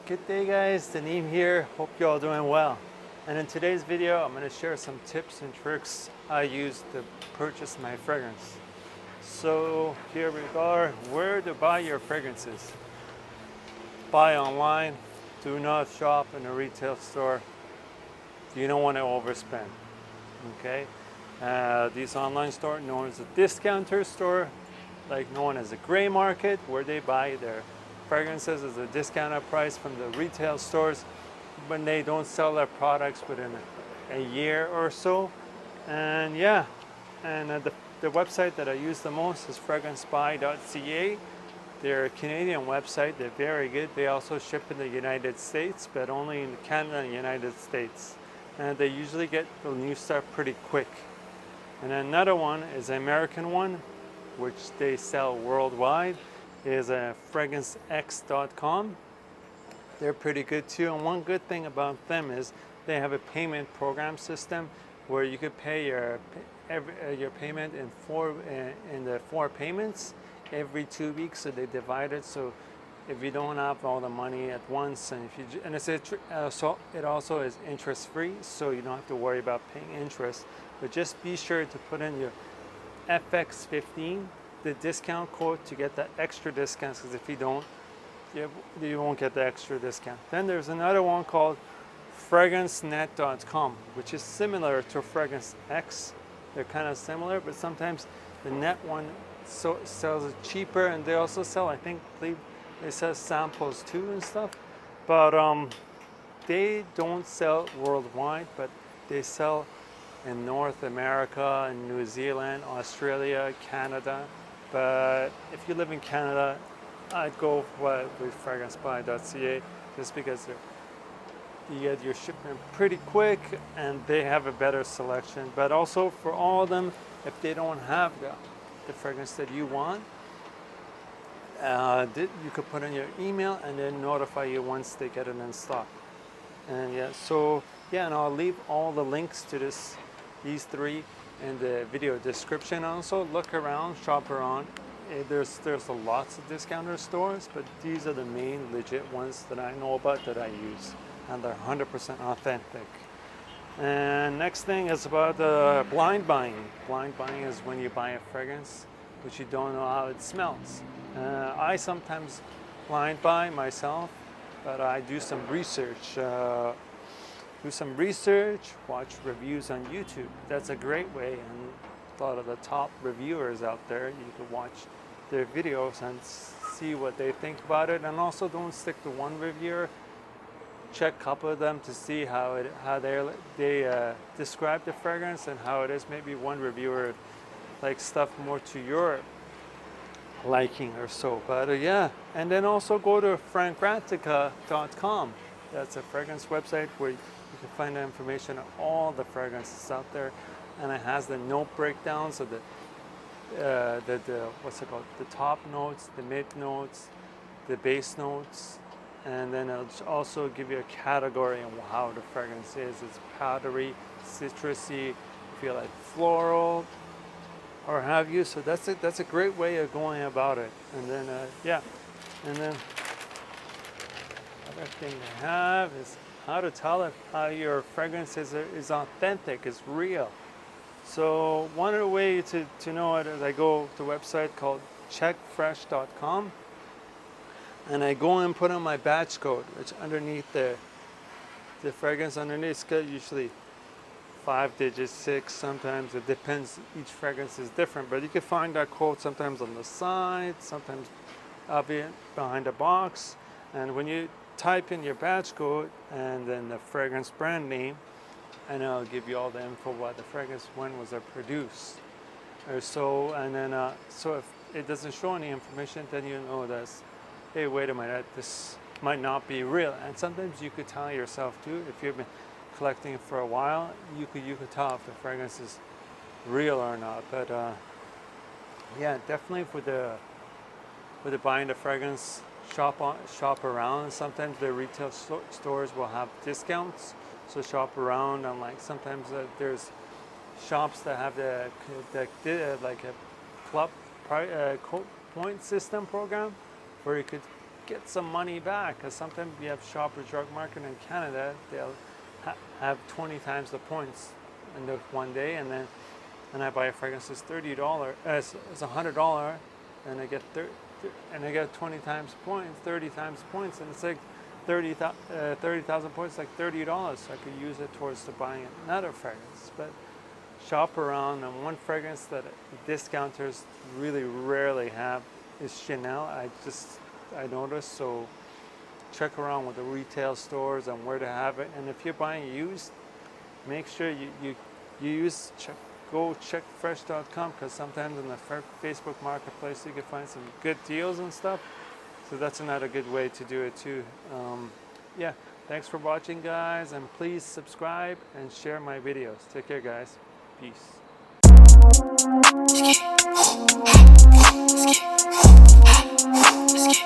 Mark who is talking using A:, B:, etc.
A: Good day guys, Daneem here. Hope you all doing well. And in today's video, I'm going to share some tips and tricks I use to purchase my fragrance. So here we are, where to buy your fragrances. Buy online, do not shop in a retail store. You don't want to overspend, okay? These online stores, known as a discounter store, like known as a gray market, where they buy their fragrances at a discounted price from the retail stores when they don't sell their products within a year or so. And yeah, and the website that I use the most is fragrancebuy.ca. They're a Canadian website. They're very good. They also ship in the United States, but only in Canada and the United States. And they usually get the new stuff pretty quick. And another one is an American one, which they sell worldwide, is Fragrancenet.com. They're pretty good too. And one good thing about them is they have a payment program system where you could pay your payment in the 4 payments every 2 weeks. So they divide it. So if you don't have all the money at once, and it also is interest free, so you don't have to worry about paying interest. But just be sure to put in your FX15, the discount code, to get that extra discount, because if you don't, you won't get the extra discount. Then there's another one called Fragrancenet.com, which is similar to Fragrance X. They're kind of similar, but sometimes the net one sells it cheaper, and they also sell, I believe they sell samples too and stuff. But they don't sell worldwide, but they sell in North America, in New Zealand, Australia, Canada. But if you live in Canada, I'd go with fragrancebuy.ca, just because you get your shipment pretty quick and they have a better selection. But also for all of them, if they don't have the fragrance that you want, you could put in your email and then notify you once they get it in stock. And and I'll leave all the links to these 3 in the video description. Also look around, shop around. There's lots of discounter stores, but these are the main legit ones that I know about that I use, and they're 100% authentic. And next thing is about blind buying. Blind buying is when you buy a fragrance but you don't know how it smells. I sometimes blind buy myself, but I do some research. Watch reviews on YouTube. That's a great way, and a lot of the top reviewers out there, you can watch their videos and see what they think about it. And also don't stick to one reviewer. Check a couple of them to see how they describe the fragrance and how it is. Maybe one reviewer likes stuff more to your liking or so. But and then also go to Fragrancenet.com. That's a fragrance website where you can find the information on all the fragrances out there, and it has the note breakdowns of the what's it called? The top notes, the mid notes, the base notes, and then it'll also give you a category on how the fragrance is. It's powdery, citrusy, if you like floral, or have you. So that's a great way of going about it. And then and then other thing they have is how to tell if your fragrance is authentic, is real. So one of the ways to know it is I go to a website called checkfresh.com, and I go and put in my batch code, which underneath the fragrance underneath, it's got usually 5 digits, 6, sometimes it depends, each fragrance is different, but you can find that code sometimes on the side, sometimes behind a box. And when you type in your batch code and then the fragrance brand name, and it'll give you all the info about the fragrance, when was it produced or so. And then so if it doesn't show any information, then you know that's, hey, wait a minute, this might not be real. And sometimes you could tell yourself too, if you've been collecting it for a while, you could tell if the fragrance is real or not. But definitely with the buying the fragrance, shop around. Sometimes the retail stores will have discounts, so shop around. And like sometimes there's shops that have like a club point system program, where you could get some money back, because sometimes you have Shoppers Drug Market in Canada, they'll have 20 times the points in the one day, and then I buy a fragrance that's $30, it's $100, and I get 20 times points, 30 times points, and it's like 30,000 points, like $30. So I could use it towards the buying another fragrance. But shop around, and one fragrance that discounters really rarely have is Chanel. I noticed, so check around with the retail stores and where to have it. And if you're buying used, make sure you use go check fresh.com, because sometimes in the Facebook marketplace you can find some good deals and stuff. So that's another good way to do it too. Yeah, thanks for watching, guys, and please subscribe and share my videos. Take care, guys. Peace.
B: Let's get